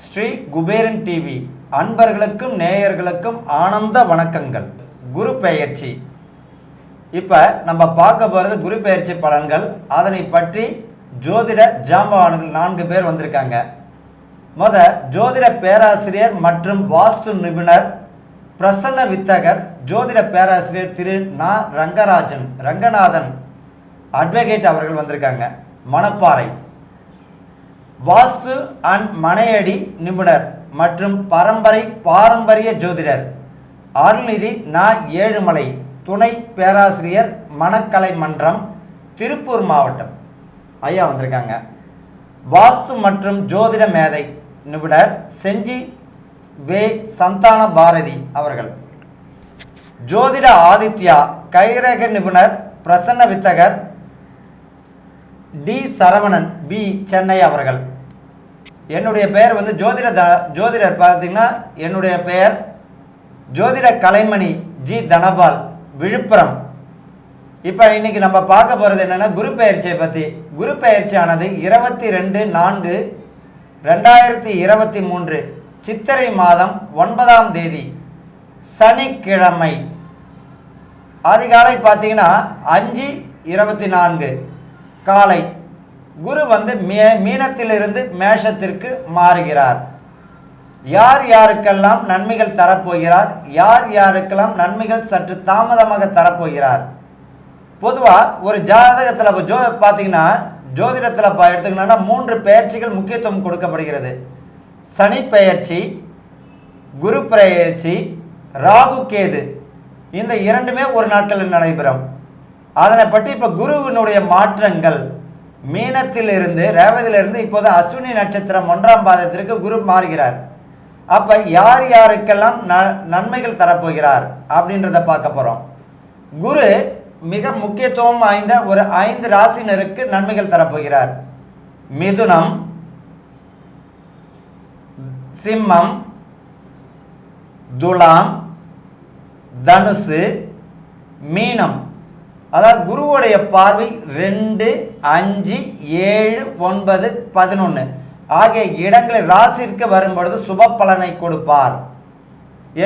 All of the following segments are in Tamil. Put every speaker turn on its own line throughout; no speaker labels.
ஸ்ரீ குபேரன் டிவி அன்பர்களுக்கும் நேயர்களுக்கும் ஆனந்த வணக்கங்கள். குரு பெயர்ச்சி. இப்போ நம்ம பார்க்க போகிறது குரு பெயர்ச்சி பலன்கள். அதனை பற்றி ஜோதிட ஜாம்பவான்கள் 4 பேர் வந்திருக்காங்க. ஜோதிட பேராசிரியர் மற்றும் வாஸ்து நிபுணர் பிரசன்ன வித்தகர் ஜோதிட பேராசிரியர் திரு நா. ரங்கநாதன் அட்வொகேட் அவர்கள் வந்திருக்காங்க, மணப்பாறை. வாஸ்து அண்ட் மனையடி நிபுணர் மற்றும் பாரம்பரிய ஜோதிடர் அருள்நிதி நா. ஏழுமலை, துணை பேராசிரியர் மணக்கலை மன்றம், திருப்பூர் மாவட்டம் ஐயா வந்திருக்காங்க. வாஸ்து மற்றும் ஜோதிட மேதை நிபுணர் செஞ்சி வே. சந்தான பாரதி அவர்கள். ஜோதிட ஆதித்யா கைரேக நிபுணர் பிரசன்ன வித்தகர் டி. சரவணன் பி. சென்னை அவர்கள். என்னுடைய பெயர் ஜோதிடர் பார்த்தீங்கன்னா என்னுடைய பெயர் ஜோதிட கலைமணி ஜி. தனபால், விழுப்புரம். இப்போ இன்னைக்கு நம்ம பார்க்க போகிறது என்னென்னா குரு பெயர்ச்சியை பற்றி. குரு பெயர்ச்சியானது 22/4/2023 சித்திரை மாதம் 9ஆம் தேதி சனிக்கிழமை அதிகாலை பார்த்தீங்கன்னா 5:24 காலை குரு மீனத்திலிருந்து மேஷத்திற்கு மாறுகிறார். யார் யாருக்கெல்லாம் நன்மைகள் தரப்போகிறார், யார் யாருக்கெல்லாம் நன்மைகள் சற்று தாமதமாக தரப்போகிறார். பொதுவாக ஒரு ஜாதகத்தில் பார்த்தீங்கன்னா ஜோதிடத்தில் எடுத்துக்கணும்னா 3 பெயர்ச்சிகள் முக்கியத்துவம் கொடுக்கப்படுகிறது. சனி பெயர்ச்சி, குரு பெயர்ச்சி, ராகு கேது. இந்த 2மே ஒரு நாட்களில் நடைபெறும். அதனை பற்றி இப்போ குருவினுடைய மாற்றங்கள் மீனத்திலிருந்து ரேவதியிலிருந்து இப்போது அஸ்வினி நட்சத்திரம் 1ஆம் பாதத்திற்கு குரு மாறுகிறார். அப்போ யார் யாருக்கெல்லாம் நன்மைகள் தரப்போகிறார் அப்படின்றத பார்க்க போகிறோம். குரு மிக முக்கியத்துவம் வாய்ந்த ஒரு 5 ராசினருக்கு நன்மைகள் தரப்போகிறார். மிதுனம், சிம்மம், துலாம், தனுசு, மீனம். அதாவது குருவுடைய பார்வை 2, 5, 7, 9, 11 ஆகிய இடங்களில் ராசிற்கு வரும்பொழுது சுப பலனை கொடுப்பார்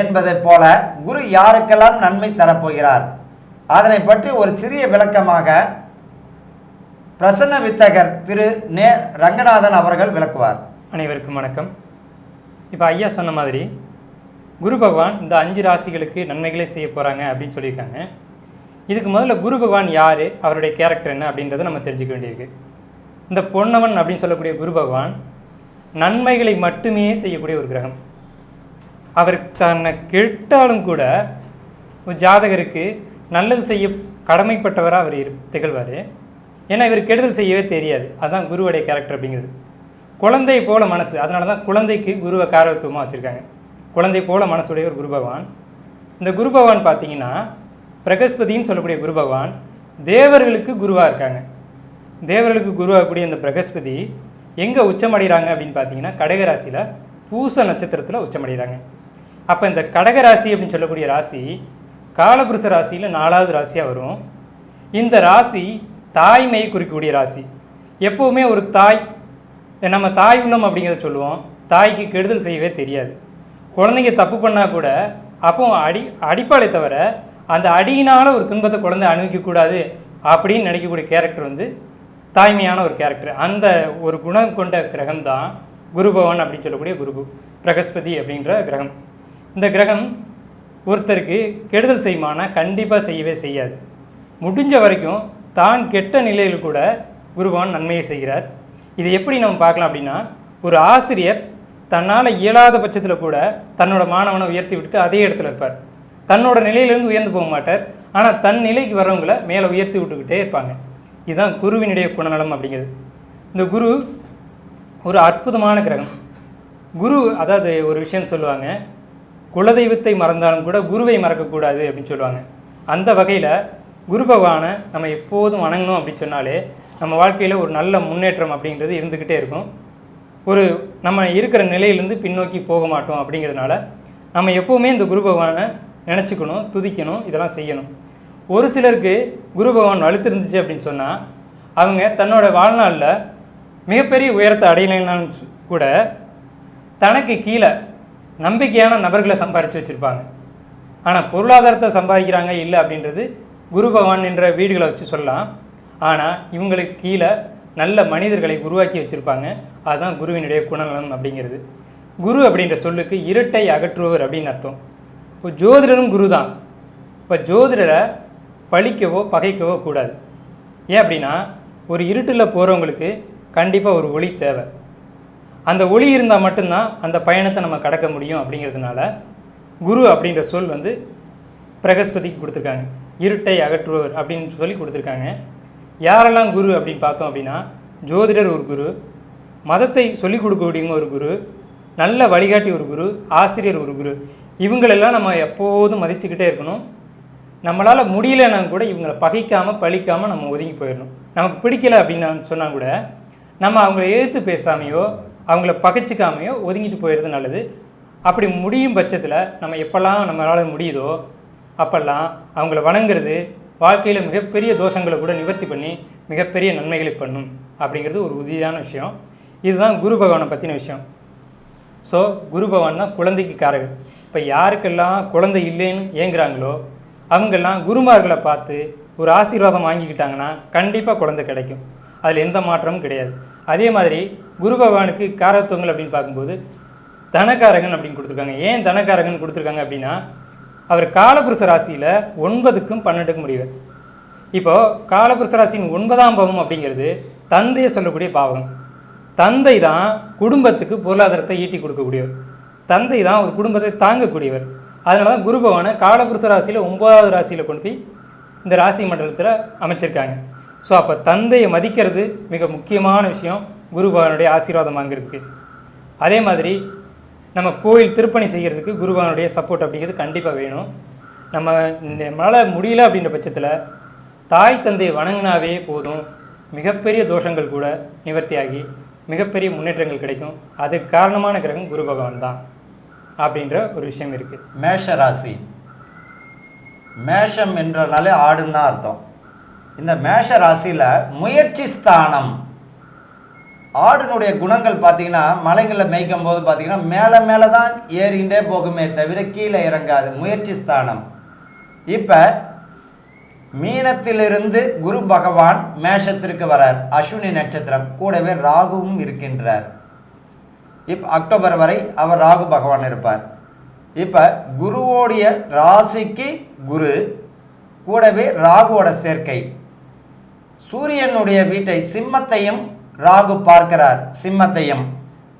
என்பதை போல குரு யாருக்கெல்லாம் நன்மை தரப்போகிறார் அதனை பற்றி ஒரு சிறிய விளக்கமாக பிரசன்ன வித்தகர் திரு நே. ரங்கநாதன் அவர்கள் விளக்குவார்.
அனைவருக்கும் வணக்கம். இப்போ ஐயா சொன்ன மாதிரி குரு பகவான் இந்த 5 ராசிகளுக்கு நன்மைகளே செய்ய போகிறாங்க அப்படின்னு சொல்லியிருக்காங்க. இதுக்கு முதல்ல குரு பகவான் யார், அவருடைய கேரக்டர் என்ன அப்படின்றத நம்ம தெரிஞ்சுக்க வேண்டியிருக்கு. இந்த பொன்னவன் அப்படின்னு சொல்லக்கூடிய குரு பகவான் நன்மைகளை மட்டுமே செய்யக்கூடிய ஒரு கிரகம். அவர் தன்னை கெட்டாலும் கூட ஒரு ஜாதகருக்கு நல்லது செய்ய கடமைப்பட்டவராக அவர் திகழ்வார். ஏன்னா இவர் கெடுதல் செய்யவே தெரியாது. அதுதான் குருவுடைய கேரக்டர் அப்படிங்கிறது. குழந்தை போல மனசு, அதனால தான் குழந்தைக்கு குருவை காரகத்துவமாக வச்சுருக்காங்க. குழந்தை போல மனசுடைய ஒரு குரு பகவான். இந்த குரு பகவான் பார்த்தீங்கன்னா பிரகஸ்பதின்னு சொல்லக்கூடிய குரு பகவான் தேவர்களுக்கு குருவாக இருக்காங்க. தேவர்களுக்கு குருவாகக்கூடிய இந்த பிரகஸ்பதி எங்கே உச்சமடைகிறாங்க அப்படின்னு பார்த்தீங்கன்னா கடகராசியில் பூச நட்சத்திரத்தில் உச்சமடைகிறாங்க. அப்போ இந்த கடகராசி அப்படின்னு சொல்லக்கூடிய ராசி காலபுருஷ ராசியில் 4வது ராசியாக வரும். இந்த ராசி தாய்மையை குறிக்கக்கூடிய ராசி. எப்போவுமே ஒரு தாய், நம்ம தாய் உள்ளம் அப்படிங்கிறத சொல்லுவோம். தாய்க்கு கெடுதல் செய்யவே தெரியாது. குழந்தைங்க தப்பு பண்ணால் கூட அப்போ அடிப்பாளே தவிர அந்த அடியினால் ஒரு துன்பத்தை குழந்தை அனுபவிக்கக்கூடாது அப்படின்னு நினைக்கக்கூடிய கேரக்டர் தாய்மையான ஒரு கேரக்டர். அந்த ஒரு குணம் கொண்ட கிரகம் தான் குரு பகவான் அப்படின்னு சொல்லக்கூடிய குரு பிரகஸ்பதி அப்படின்ற கிரகம். இந்த கிரகம் ஒருத்தருக்கு கெடுதல் செய்யுமானா கண்டிப்பாக செய்யவே செய்யாது. முடிஞ்ச வரைக்கும் தான் கெட்ட நிலையில் கூட குரு பகவான் நன்மையை செய்கிறார். இது எப்படி நம்ம பார்க்கலாம் அப்படின்னா, ஒரு ஆசிரியர் தன்னால் இயலாத பட்சத்தில் கூட தன்னோட மாணவனை உயர்த்தி விட்டு அதே இடத்துல இருப்பார். தன்னோட நிலையிலேருந்து உயர்ந்து போக மாட்டார். ஆனால் தன் நிலைக்கு வர்றவங்களை மேலே உயர்த்தி விட்டுக்கிட்டே இருப்பாங்க. இதுதான் குருவினுடைய குணநலம் அப்படிங்கிறது. இந்த குரு ஒரு அற்புதமான கிரகம். குரு அதாவது ஒரு விஷயம் சொல்லுவாங்க, குலதெய்வத்தை மறந்தாலும் கூட குருவை மறக்கக்கூடாது அப்படின்னு சொல்லுவாங்க. அந்த வகையில் குரு பகவானை நம்ம எப்போதும் வணங்கணும் அப்படின்னு சொன்னாலே நம்ம வாழ்க்கையில் ஒரு நல்ல முன்னேற்றம் அப்படிங்கிறது இருந்துக்கிட்டே இருக்கும். நம்ம இருக்கிற நிலையிலேருந்து பின்னோக்கி போக மாட்டோம். அப்படிங்கிறதுனால நம்ம எப்போவுமே இந்த குரு பகவானை நினச்சிக்கணும், துதிக்கணும், இதெல்லாம் செய்யணும். ஒரு சிலருக்கு குரு பகவான் வலுத்திருந்துச்சு அப்படின்னு சொன்னால் அவங்க தன்னோட வாழ்நாளில் மிகப்பெரிய உயரத்தை அடையலைன்னு கூட தனக்கு கீழே நம்பிக்கையான நபர்களை சம்பாதிச்சு வச்சுருப்பாங்க. ஆனால் பொருளாதாரத்தை சம்பாதிக்கிறாங்க இல்லை அப்படின்றது குரு பகவான் என்ற வீடுகளை வச்சு சொல்லலாம். ஆனால் இவங்களுக்கு கீழே நல்ல மனிதர்களை உருவாக்கி வச்சுருப்பாங்க. அதுதான் குருவினுடைய குணநலம் அப்படிங்கிறது. குரு அப்படின்ற சொல்லுக்கு இருட்டை அகற்றுவர் அப்படின்னு அர்த்தம். இப்போ ஜோதிடரும் குரு தான். இப்போ ஜோதிடரை பழிக்கவோ பகைக்கவோ கூடாது. ஏன் அப்படின்னா ஒரு இருட்டில் போகிறவங்களுக்கு கண்டிப்பாக ஒரு ஒளி தேவை. அந்த ஒளி இருந்தால் மட்டும்தான் அந்த பயணத்தை நம்ம கடக்க முடியும். அப்படிங்கிறதுனால குரு அப்படின்ற சொல் வந்து பிரகஸ்பதிக்கு கொடுத்துருக்காங்க. இருட்டை அகற்றுவர் அப்படின்னு சொல்லி கொடுத்துருக்காங்க. யாரெல்லாம் குரு அப்படின்னு பார்த்தோம் அப்படின்னா ஜோதிடர் ஒரு குரு, மதத்தை சொல்லிக் கொடுக்கக்கூடியவங்க ஒரு குரு, நல்ல வழிகாட்டி ஒரு குரு, ஆசிரியர் ஒரு குரு. இவங்களெல்லாம் நம்ம எப்போதும் மதிச்சுக்கிட்டே இருக்கணும். நம்மளால் முடியலைன்னா கூட இவங்களை பகைக்காமல் பழிக்காமல் நம்ம ஒதுங்கி போயிடணும். நமக்கு பிடிக்கலை அப்படின்னு சொன்னால் கூட நம்ம அவங்கள எழுத்து பேசாமையோ அவங்கள பகைச்சிக்காமையோ ஒதுங்கிட்டு போயிடுறது நல்லது. அப்படி முடியும் பட்சத்தில் நம்ம எப்போல்லாம் நம்மளால் முடியுதோ அப்போல்லாம் அவங்கள வணங்குறது வாழ்க்கையில் மிகப்பெரிய தோஷங்களை கூட நிவர்த்தி பண்ணி மிகப்பெரிய நன்மைகளை பண்ணும் அப்படிங்கிறது ஒரு உறுதியான விஷயம். இதுதான் குரு பகவானை பற்றின விஷயம். ஸோ குரு பகவான் தான் குழந்தைக்கு காரகர். இப்போ யாருக்கெல்லாம் குழந்தை இல்லைன்னு ஏங்குறாங்களோ அவங்கெல்லாம் குருமார்களை பார்த்து ஒரு ஆசீர்வாதம் வாங்கிக்கிட்டாங்கன்னா கண்டிப்பாக குழந்தை கிடைக்கும். அதில் எந்த மாற்றமும் கிடையாது. அதே மாதிரி குரு பகவானுக்கு காரத்துவங்கள் அப்படின்னு பார்க்கும்போது தனக்காரகன் அப்படின்னு கொடுத்துருக்காங்க. ஏன் தனக்காரகன் கொடுத்துருக்காங்க அப்படின்னா அவர் காலபுருஷ ராசியில் 9க்கும் 12க்கும் முடிவர். இப்போது காலபுருஷ ராசியின் 9ஆம் பாவம் அப்படிங்கிறது தந்தையை சொல்லக்கூடிய பாவம். தந்தை தான் குடும்பத்துக்கு பொருளாதாரத்தை ஈட்டி கொடுக்கக்கூடியவர். தந்தை தான் ஒரு குடும்பத்தை தாங்கக்கூடியவர். அதனால தான் குரு பகவானை காலபுருஷ ராசியில் 9வது ராசியில் கொண்டு போய் இந்த ராசி மண்டலத்தில் அமைச்சிருக்காங்க. ஸோ அப்போ தந்தையை மதிக்கிறது மிக முக்கியமான விஷயம் குரு பகவானுடைய ஆசீர்வாதம் வாங்கிறதுக்கு. அதே மாதிரி நம்ம கோயில் திருப்பணி செய்கிறதுக்கு குரு பகவானுடைய சப்போர்ட் அப்படிங்கிறது கண்டிப்பாக வேணும். நம்மளால் முடியல அப்படின்ற பட்சத்தில் தாய் தந்தையை வணங்கினாவே போதும், மிகப்பெரிய தோஷங்கள் கூட நிவர்த்தியாகி மிகப்பெரிய முன்னேற்றங்கள் கிடைக்கும். அதுக்கு காரணமான கிரகம் குரு பகவான் தான் அப்படின்ற ஒரு விஷயம் இருக்குது.
மேஷ ராசி, மேஷம் என்றனாலே ஆடுன்னு தான் அர்த்தம். இந்த மேஷ ராசியில் முயற்சி ஸ்தானம். ஆடினுடைய குணங்கள் பார்த்தீங்கன்னா மலைகளில் மேய்க்கும் போது பார்த்தீங்கன்னா மேலே மேலே தான் ஏறிகிட்டே போகுமே தவிர கீழே இறங்காது. முயற்சி ஸ்தானம். இப்போ மீனத்திலிருந்து குரு பகவான் மேஷத்திற்கு வரார். அஸ்வினி நட்சத்திரம், கூடவே ராகுவும் இருக்கின்றார். இப்போ அக்டோபர் வரை அவர் ராகு பகவான் இருப்பார். இப்போ குருவோடைய ராசிக்கு குரு, கூடவே ராகுவோட சேர்க்கை. சூரியனுடைய வீட்டை சிம்மத்தையும் ராகு பார்க்கிறார். சிம்மத்தையும்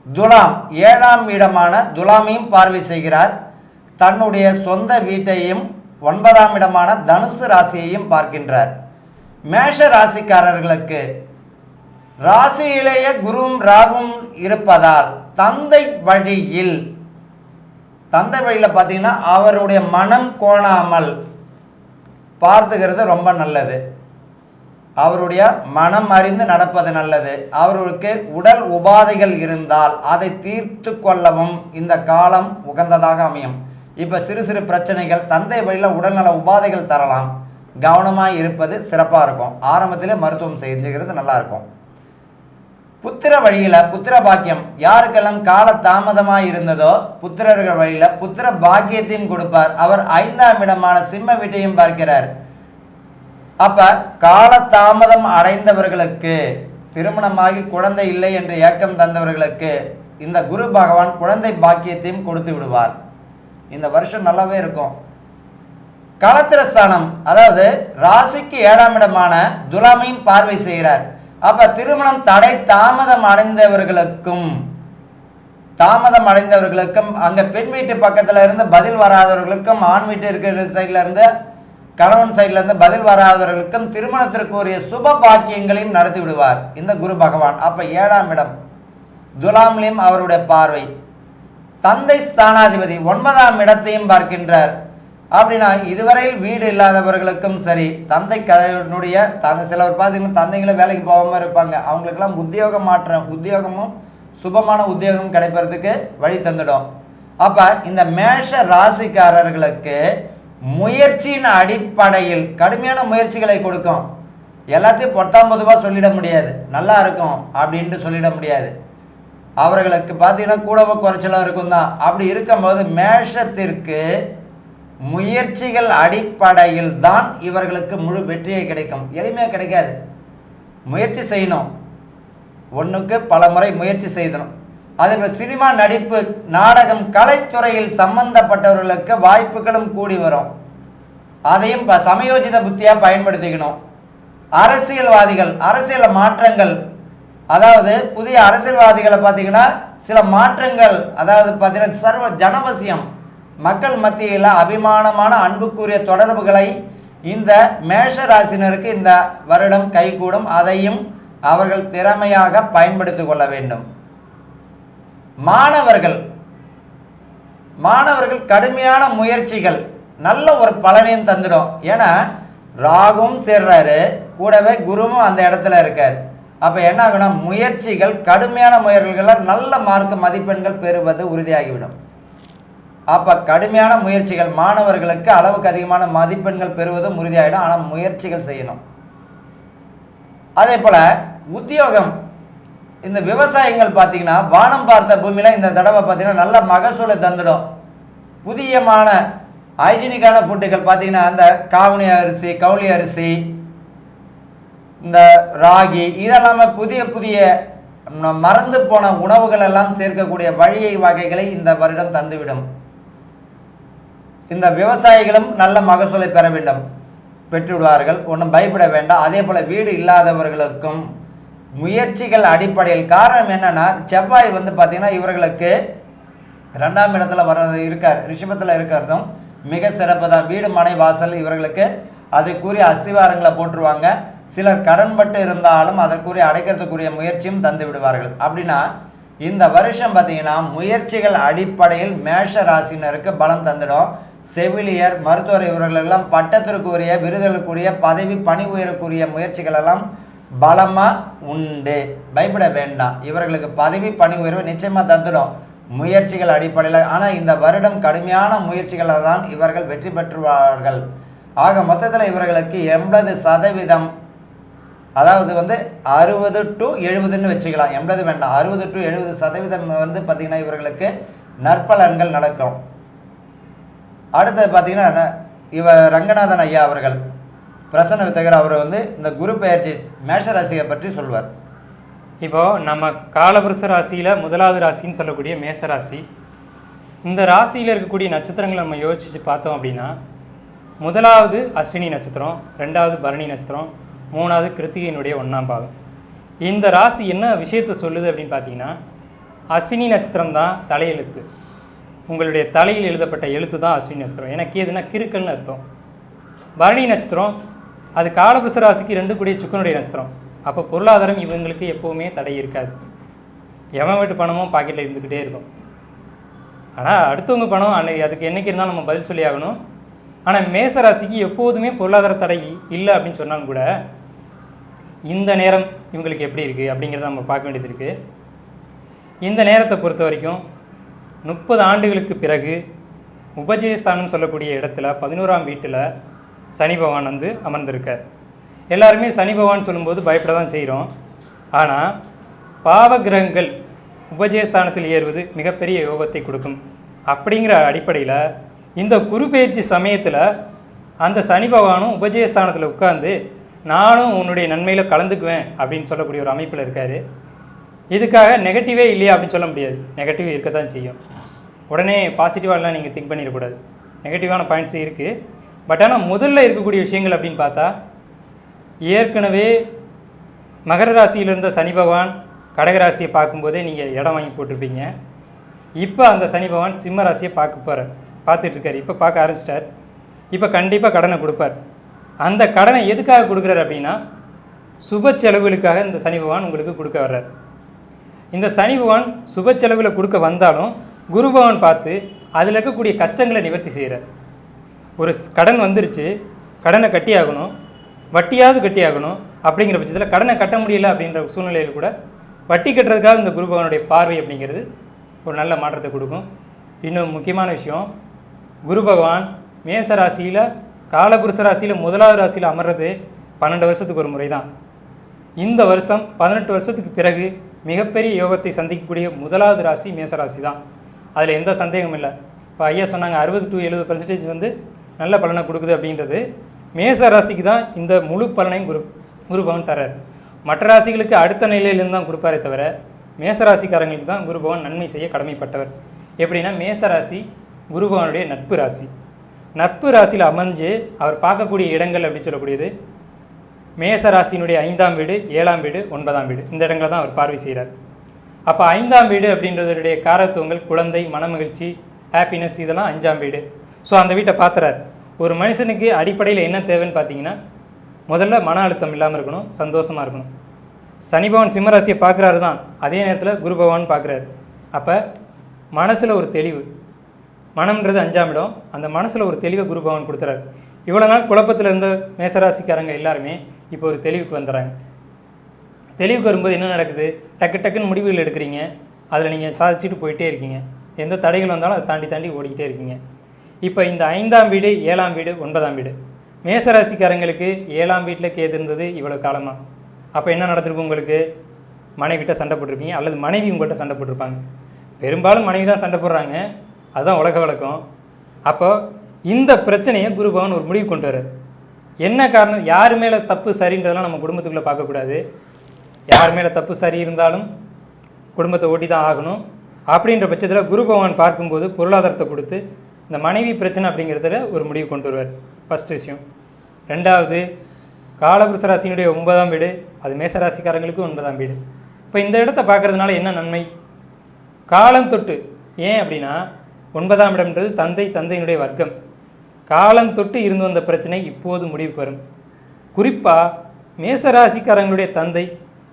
துலாம் 7ஆம் இடமான துலாமையும் பார்வை செய்கிறார். தன்னுடைய சொந்த வீட்டையும் 9ஆம் இடமான தனுசு ராசியையும் பார்க்கின்றார். மேஷ ராசிக்காரர்களுக்கு ராசியிலேயே குருவும் ராகும் இருப்பதால் தந்தை வழியில் பார்த்தீங்கன்னா அவருடைய மனம் கோணாமல் பார்த்துக்கிறது ரொம்ப நல்லது. அவருடைய மனம் அறிந்து நடப்பது நல்லது. அவர்களுக்கு உடல் உபாதைகள் இருந்தால் அதை தீர்த்து கொள்ளவும் இந்த காலம் உகந்ததாக அமையும். இப்போ சிறு சிறு பிரச்சனைகள் தந்தை வழியில் உடல்நல உபாதைகள் தரலாம். கவனமாக இருப்பது சிறப்பாக இருக்கும். ஆரம்பத்திலே மருத்துவம் செஞ்சுக்கிறது நல்லாயிருக்கும். புத்திர வழியில் புத்திர பாக்கியம். யாருக்கெல்லாம் கால தாமதமாக இருந்ததோ புத்திரர்கள் வழியில் புத்திர பாக்கியத்தையும் கொடுப்பார். அவர் 5ஆம் இடமான சிம்ம வீட்டையும் பார்க்கிறார். அப்போ காலதாமதம் அடைந்தவர்களுக்கு, திருமணமாகி குழந்தை இல்லை என்று ஏக்கம் தந்தவர்களுக்கு இந்த குரு பகவான் குழந்தை பாக்கியத்தையும் கொடுத்து விடுவார். இந்த வருஷம் நல்லாவே இருக்கும். களத்திரஸ்தானம், அதாவது ராசிக்கு 7ஆம் இடமான துலாமையும் பார்வை செய்கிறார். அப்போ திருமணம் தடை தாமதம் அடைந்தவர்களுக்கும் அங்கே பெண் வீட்டு பக்கத்தில் இருந்து பதில் வராதவர்களுக்கும், ஆண் வீட்டு இருக்கிற சைடில் இருந்து கணவன் சைடில் இருந்து பதில் வராதவர்களுக்கும் திருமணத்திற்குரிய சுப பாக்கியங்களையும் நடத்தி விடுவார் இந்த குரு பகவான். அப்போ 7ஆம் இடம் துலாம்லையும் அவருடைய பார்வை. தந்தை ஸ்தானாதிபதி 9ஆம் இடத்தையும் பார்க்கின்றார். அப்படின்னா இதுவரையில் வீடு இல்லாதவர்களுக்கும் சரி, தந்தை கதையினுடைய சிலவர் பார்த்தீங்கன்னா தந்தைகளை வேலைக்கு போகாமல் இருப்பாங்க. அவங்களுக்கெல்லாம் உத்தியோகமும் சுபமான உத்தியோகம் கிடைப்பதற்கு வழி தந்துடும். அப்போ இந்த மேஷ ராசிக்காரர்களுக்கு முயற்சியின் அடிப்படையில் கடுமையான முயற்சிகளை கொடுக்கும். எல்லாத்தையும் பொத்தாம் பொதுவாக சொல்லிட முடியாது, நல்லா இருக்கும் அப்படின்ட்டு சொல்லிட முடியாது. அவர்களுக்கு பார்த்தீங்கன்னா கூடவோ குறைச்சலாக இருக்கும் தான். அப்படி இருக்கும்போது மேஷத்திற்கு முயற்சிகள் அடிப்படையில் தான் இவர்களுக்கு முழு வெற்றியை கிடைக்கும். எளிமையாக கிடைக்காது, முயற்சி செய்யணும், ஒன்றுக்கு பல முறை முயற்சி செய்யணும். அதேபோல் சினிமா, நடிப்பு, நாடகம், கலைத்துறையில் சம்பந்தப்பட்டவர்களுக்கு வாய்ப்புகளும் கூடி வரும். அதையும் சமயோஜித புத்தியாக பயன்படுத்திக்கணும். அரசியல்வாதிகள், அரசியல் மாற்றங்கள், அதாவது புதிய அரசியல்வாதிகளை பார்த்தீங்கன்னா சில மாற்றங்கள், அதாவது பார்த்தீங்கன்னா சர்வ ஜனவசியம், மக்கள் மத்தியில் அபிமானமான அன்புக்குரிய தொடர்புகளை இந்த மேஷ ராசினருக்கு இந்த வருடம் கைகூடும். அதையும் அவர்கள் திறமையாக பயன்படுத்தி கொள்ள வேண்டும். மாணவர்கள் கடுமையான முயற்சிகள் நல்ல ஒரு பலனையும் தந்துடும். ஏன்னா ராகுவும் சேர்றாரு, கூடவே குருவும் அந்த இடத்துல இருக்கார். அப்போ என்ன ஆகுனா முயற்சிகள், கடுமையான முயற்சிகளால் நல்ல மார்க் மதிப்பெண்கள் பெறுவது உறுதியாகிவிடும். அப்போ கடுமையான முயற்சிகள், மாணவர்களுக்கு அளவுக்கு அதிகமான மதிப்பெண்கள் பெறுவதும் உறுதியாகிடும். ஆனால் முயற்சிகள் செய்யணும். அதே போல் உத்தியோகம், இந்த விவசாயிகள் பார்த்தீங்கன்னா வானம் பார்த்த பூமியில் இந்த தடவை பார்த்தீங்கன்னா நல்ல மகசூலை தந்துடும். புதியமான ஹைஜீனிக்கான ஃபுட்டுகள் பார்த்தீங்கன்னா இந்த காவணி அரிசி, கவுளி அரிசி, இந்த ராகி, இதெல்லாமே புதிய புதிய மறந்து போன உணவுகள் எல்லாம் சேர்க்கக்கூடிய வழியை வகைகளை இந்த வருடம் தந்துவிடும். இந்த விவசாயிகளும் நல்ல மகசூலை பெற வேண்டும், பெற்றுவிடுவார்கள், ஒன்றும் பயப்பட வேண்டாம். அதே போல் வீடு இல்லாதவர்களுக்கும் முயற்சிகள் அடிப்படையில். காரணம் என்னென்னா செவ்வாய் பார்த்தீங்கன்னா இவர்களுக்கு 2ஆம் இடத்துல இருக்கார், ரிஷபத்தில் இருக்கிறதும் மிக சிறப்பு தான். வீடு, மனை, வாசல் இவர்களுக்கு அதுக்குரிய அஸ்திவாரங்களை போட்டுருவாங்க. சிலர் கடன்பட்டு இருந்தாலும் அதற்குரிய அடைக்கிறதுக்குரிய முயற்சியும் தந்து விடுவார்கள். அப்படின்னா இந்த வருஷம் பார்த்தீங்கன்னா முயற்சிகள் அடிப்படையில் மேஷ ராசினருக்கு பலம் தந்துடும். செவிலியர், மருத்துவர் இவர்களெல்லாம் பட்டத்திற்குரிய, விருதுகளுக்குரிய, பதவி பணி உயரக்கூடிய முயற்சிகள் எல்லாம் பலமாக உண்டு, பயப்பட வேண்டாம். இவர்களுக்கு பதவி பணி உயர்வு நிச்சயமாக தந்துடும் முயற்சிகள் அடிப்படையில். ஆனால் இந்த வருடம் கடுமையான முயற்சிகளை தான் இவர்கள் வெற்றி பெற்றுவார்கள். ஆக மொத்தத்தில் இவர்களுக்கு 80%, அதாவது 60 to 70ன்னு வச்சுக்கலாம், 80 வேண்டாம், 60 to 70% பார்த்திங்கன்னா இவர்களுக்கு நற்பலன்கள் நடக்கும். அடுத்தது பார்த்திங்கன்னா ரங்கநாதன் ஐயா அவர்கள், பிரசன்ன வித்தகர், அவர் இந்த குரு பெயர்ச்சி மேஷராசியை பற்றி சொல்வார்.
இப்போது நம்ம காலபுருஷ ராசியில் 1வது ராசின்னு சொல்லக்கூடிய மேஷராசி, இந்த ராசியில் இருக்கக்கூடிய நட்சத்திரங்களை நம்ம யோசித்து பார்த்தோம் அப்படின்னா 1வது அஸ்வினி நட்சத்திரம், 2வது பரணி நட்சத்திரம், 3வது கிருத்திகையினுடைய 1ஆம் பாகம். இந்த ராசி என்ன விஷயத்தை சொல்லுது அப்படின்னு பார்த்தீங்கன்னா, அஸ்வினி நட்சத்திரம் தான் தலையெழுத்து, உங்களுடைய தலையில் எழுதப்பட்ட எழுத்து தான் அஸ்வினி நட்சத்திரம். ஏன்னா கேதுன்னா கிறுக்கல்னு அர்த்தம். பரணி நட்சத்திரம் அது காலபுருஷ ராசிக்கு 2 கூடிய சுக்கனுடைய நட்சத்திரம். அப்போ பொருளாதாரம் இவங்களுக்கு எப்போவுமே தடை இருக்காது. எவன் வீட்டு பணமும் பாக்கெட்டில் இருந்துக்கிட்டே இருக்கும். ஆனால் அடுத்தவங்க பணம் அதுக்கு என்றைக்கு இருந்தாலும் நம்ம பதில் சொல்லி ஆகணும். ஆனால் மேச ராசிக்கு எப்போதுமே பொருளாதார தடை இல்லை அப்படின்னு சொன்னாலும் கூட இந்த நேரம் இவங்களுக்கு எப்படி இருக்குது அப்படிங்கிறத நம்ம பார்க்க வேண்டியது இருக்குது. இந்த நேரத்தை பொறுத்த வரைக்கும் 30 ஆண்டுகளுக்கு பிறகு உபஜயஸ்தானம் சொல்லக்கூடிய இடத்துல 11ஆம் வீட்டில் சனி பகவான் அமர்ந்திருக்கார். எல்லாருமே சனி பகவான் சொல்லும்போது பயப்பட தான் செய்கிறோம். ஆனால் பாவ கிரகங்கள் உபஜயஸ்தானத்தில் ஏறுவது மிகப்பெரிய யோகத்தை கொடுக்கும். அப்படிங்கிற அடிப்படையில் இந்த குரு பெயர்ச்சி சமயத்தில் அந்த சனி பகவானும் உபஜயஸ்தானத்தில் உட்கார்ந்து நானும் உன்னுடைய நன்மையில் கலந்துக்குவேன் அப்படின்னு சொல்லக்கூடிய ஒரு அமைப்பில் இருக்கார். இதுக்காக நெகட்டிவே இல்லையா அப்படின்னு சொல்ல முடியாது, நெகட்டிவ் இருக்க தான் செய்யும். உடனே பாசிட்டிவாகலாம் நீங்கள் திங்க் பண்ணிடக்கூடாது, நெகட்டிவான பாயிண்ட்ஸ் இருக்குது. பட் ஆனால் முதல்ல இருக்கக்கூடிய விஷயங்கள் அப்படின்னு பார்த்தா, ஏற்கனவே மகர ராசியில் இருந்த சனி பகவான் கடகராசியை பார்க்கும்போதே நீங்கள் இடம் வாங்கி போட்டிருப்பீங்க. இப்போ அந்த சனி பகவான் சிம்ம ராசியை பார்த்துட்ருக்கார், இப்போ பார்க்க ஆரம்பிச்சிட்டார். இப்போ கண்டிப்பாக கடனை கொடுப்பார். அந்த கடனை எதுக்காக கொடுக்குறாரு அப்படின்னா, சுப செலவுகளுக்காக இந்த சனி பகவான் உங்களுக்கு கொடுக்க வர்றார். இந்த சனி பகவான் சுப செலவில் கொடுக்க வந்தாலும் குரு பகவான் பார்த்து அதில் இருக்கக்கூடிய கஷ்டங்களை நிவர்த்தி செய்கிறார். ஒரு கடன் வந்துருச்சு, கடனை கட்டி ஆகணும், வட்டியாவது கட்டி ஆகணும். அப்படிங்கிற பட்சத்தில் கடனை கட்ட முடியல அப்படின்ற சூழ்நிலையில் கூட வட்டி கட்டுறதுக்காக இந்த குரு பகவானுடைய பார்வை அப்படிங்கிறது ஒரு நல்ல மாற்றத்தை கொடுக்கும். இன்னும் முக்கியமான விஷயம், குரு பகவான் மேச ராசியில் காலபுருஷ ராசியில் முதலாவது ராசியில் அமர்றது 12 வருஷத்துக்கு ஒரு முறை தான். இந்த வருஷம் 18 வருஷத்துக்கு பிறகு மிகப்பெரிய யோகத்தை சந்திக்கக்கூடிய முதலாவது ராசி மேசராசி தான். அதில் எந்த சந்தேகமும் இல்லை. இப்போ ஐயா சொன்னாங்க 60 to 70% வந்து நல்ல பலனை கொடுக்குது அப்படின்றது. மேச ராசிக்கு தான் இந்த முழு பலனையும் குரு பகவான் தரார். மற்ற ராசிகளுக்கு அடுத்த நிலையிலிருந்து தான் கொடுப்பாரே தவிர மேசராசிக்காரங்களுக்கு தான் குரு பகவான் நன்மை செய்ய கடமைப்பட்டவர். எப்படின்னா மேசராசி குரு பகவானுடைய நட்பு ராசி. நட்பு ராசியில் அமைஞ்சு அவர் பார்க்கக்கூடிய இடங்கள் அப்படி சொல்லக்கூடியது மேச ராசியினுடைய 5ஆம் வீடு, 7ஆம் வீடு, 9ஆம் வீடு, இந்த இடங்களை தான் அவர் பார்வை செய்கிறார். அப்போ 5ஆம் வீடு அப்படின்றதுடைய காரத்துவங்கள் குழந்தை, மனமகிழ்ச்சி, ஹாப்பினஸ், இதெல்லாம் 5ஆம் வீடு. ஸோ அந்த வீட்டை பார்த்துறாரு. ஒரு மனுஷனுக்கு அடிப்படையில் என்ன தேவைன்னு பார்த்தீங்கன்னா முதல்ல மன அழுத்தம் இல்லாமல் இருக்கணும், சந்தோஷமாக இருக்கணும். சனி பகவான் சிம்மராசியை பார்க்குறாரு தான், அதே நேரத்தில் குரு பகவான் பார்க்குறாரு. அப்போ மனசில் ஒரு தெளிவு, மனம்ன்றது 5ஆம் இடம், அந்த மனசில் ஒரு தெளிவை குரு பகவான் கொடுத்துறாரு. இவ்வளோ நாள் குழப்பத்தில் இருந்த மேசராசிக்காரங்க எல்லாருமே இப்போ ஒரு தெளிவுக்கு வந்துடுறாங்க. தெளிவுக்கு வரும்போது என்ன நடக்குது? டக்கு டக்குன்னு முடிவுகள் எடுக்கிறீங்க, அதில் நீங்கள் சாதிச்சுட்டு போயிட்டே இருக்கீங்க. எந்த தடைகள் வந்தாலும் அதை தாண்டி ஓடிக்கிட்டே இருக்கீங்க. இப்போ இந்த 5ஆம் வீடு, 7ஆம் வீடு, 9ஆம் வீடு, மேசராசிக்காரங்களுக்கு 7ஆம் வீட்டில் கேது இருந்தது இவ்வளோ காலமாக. அப்போ என்ன நடந்திருக்கும்? உங்களுக்கு மனைவிட்ட சண்டை போட்டிருப்பீங்க, அல்லது மனைவி உங்கள்கிட்ட சண்டை போட்டிருப்பாங்க. பெரும்பாலும் மனைவி தான் சண்டை போடுறாங்க, அதுதான் உலக வழக்கம். அப்போ இந்த பிரச்சனையை குரு பகவான் ஒரு முடிவு கொண்டு வர்றார். என்ன காரணம்? யார் மேலே தப்பு சரின்றதெல்லாம் நம்ம குடும்பத்துக்குள்ளே பார்க்கக்கூடாது. யார் மேலே தப்பு சரி இருந்தாலும் குடும்பத்தை ஓட்டி தான் ஆகணும். அப்படின்ற பட்சத்தில் குரு பகவான் பார்க்கும்போது பொருளாதாரத்தை கொடுத்து இந்த மனைவி பிரச்சனை அப்படிங்கிறதுல ஒரு முடிவு கொண்டு வருவார். ஃபஸ்ட் விஷயம். ரெண்டாவது, காலபுருஷ ராசியினுடைய 9ஆம் வீடு, அது மேசராசிக்காரங்களுக்கு 9ஆம் வீடு. இப்போ இந்த இடத்த பார்க்குறதுனால என்ன நன்மை? காலம் தொட்டு, ஏன் அப்படின்னா 9ஆம் இடம்ன்றது தந்தையினுடைய வர்க்கம். காலம் தொட்டு இருந்து வந்த பிரச்சனை இப்போது முடிவுக்கு வரும். குறிப்பாக மேசராசிக்காரங்களுடைய தந்தை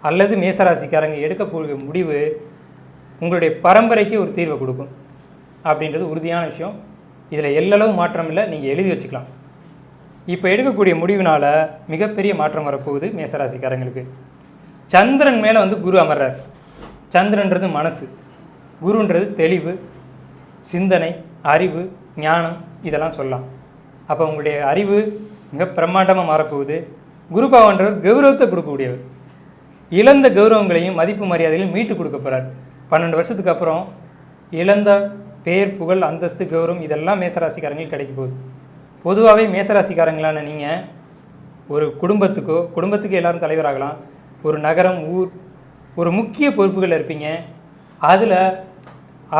அல்லது மேசராசிக்காரங்க எடுக்கக்கூடிய முடிவு உங்களுடைய பரம்பரைக்கு ஒரு தீர்வை கொடுக்கும் அப்படின்றது உறுதியான விஷயம். இதில் எல்லளவு மாற்றம் இல்லை, நீங்கள் எழுதி வச்சுக்கலாம். இப்போ எடுக்கக்கூடிய முடிவினால் மிகப்பெரிய மாற்றம் வரப்போகுது மேசராசிக்காரங்களுக்கு. சந்திரன் மேலே வந்து குரு அமர்றார். சந்திரன்றது மனசு, குருன்றது தெளிவு, சிந்தனை, அறிவு, ஞானம், இதெல்லாம் சொல்லலாம். அப்போ உங்களுடைய அறிவு மிக பிரம்மாண்டமாக மாறப்போகுது. குரு பகவான்றவர் கௌரவத்தை கொடுக்கக்கூடியவர். இழந்த கௌரவங்களையும் மதிப்பு மரியாதைகளையும் மீட்டு கொடுக்க போகிறார். 12 வருஷத்துக்கு அப்புறம் இழந்த பேர், புகழ், அந்தஸ்து, கௌரவம் இதெல்லாம் மேசராசிக்காரங்களுக்கு கிடைக்க போகுது. பொதுவாகவே மேசராசிக்காரங்களான நீங்கள் ஒரு குடும்பத்துக்கு எல்லோரும் தலைவராகலாம். ஒரு நகரம், ஊர், ஒரு முக்கிய பொறுப்புகள் இருப்பீங்க. அதில்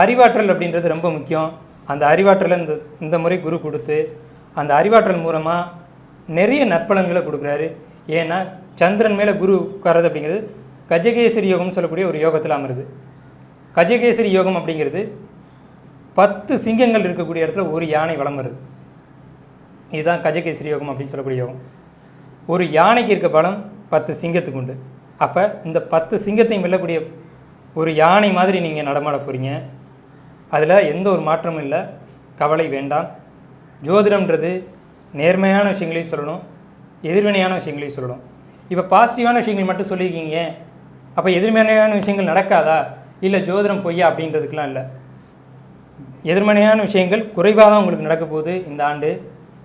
அறிவாற்றல் அப்படின்றது ரொம்ப முக்கியம். அந்த அறிவாற்றலை இந்த முறை குரு கொடுத்து அந்த அறிவாற்றல் மூலமாக நிறைய நற்பலன்களை கொடுக்குறாரு. ஏன்னா சந்திரன் மேலே குரு உட்காரது அப்படிங்கிறது கஜகேசரி யோகம்னு சொல்லக்கூடிய ஒரு யோகத்தில் அமருது. கஜகேசரி யோகம் அப்படிங்கிறது 10 சிங்கங்கள் இருக்கக்கூடிய இடத்துல ஒரு யானை வலம் வருது. இதுதான் கஜகேசரி யோகம் அப்படின்னு சொல்லக்கூடிய யோகம். ஒரு யானைக்கு இருக்க பலம் 10 சிங்கத்துக்கு உண்டு. அப்போ இந்த 10 சிங்கத்தையும் வெல்லக்கூடிய ஒரு யானை மாதிரி நீங்கள் நடமாட போகிறீங்க. அதில் எந்த ஒரு மாற்றமும் இல்லை, கவலை வேண்டாம். ஜோதிடம்ன்றது நேர்மையான விஷயங்களையும் சொல்லணும், எதிர்வினையான விஷயங்களையும் சொல்லணும். இப்போ பாசிட்டிவான விஷயங்கள் மட்டும் சொல்லியிருக்கீங்க, அப்போ எதிர்மறையான விஷயங்கள் நடக்காதா? இல்லை ஜோதிடம் பொய்யா அப்படின்றதுக்கெலாம் இல்லை. எதிர்மறையான விஷயங்கள் குறைவாக தான் உங்களுக்கு நடக்க போகுது இந்த ஆண்டு.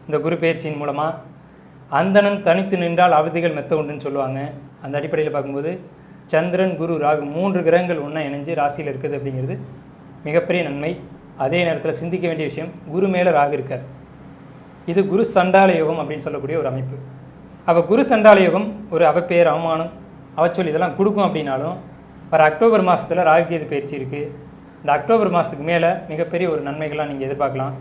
இந்த குரு பயிற்சியின் மூலமாக அந்தணன் தனித்து நின்றால் அவதிகள் மெத்த உண்டுன்னு சொல்லுவாங்க. அந்த அடிப்படையில் பார்க்கும்போது சந்திரன், குரு, ராகு 3 கிரகங்கள் ஒன்றா இணைஞ்சு ராசியில் இருக்குது அப்படிங்கிறது மிகப்பெரிய நன்மை. அதே நேரத்தில் சிந்திக்க வேண்டிய விஷயம், குரு மேலே ராகு இருக்கார். இது குரு சண்டால யோகம் அப்படின்னு சொல்லக்கூடிய ஒரு அமைப்பு. அப்போ குரு சண்டால யோகம் ஒரு அவப்பெயர், அவமானம், அவச்சொல் இதெல்லாம் கொடுக்கும். அப்படின்னாலும் வர அக்டோபர் மாதத்தில் ராகு கேது பயிற்சி இருக்குது. இந்த அக்டோபர் மாதத்துக்கு மேலே மிகப்பெரிய ஒரு நன்மைகள்லாம் நீங்கள் எதிர்பார்க்கலாம்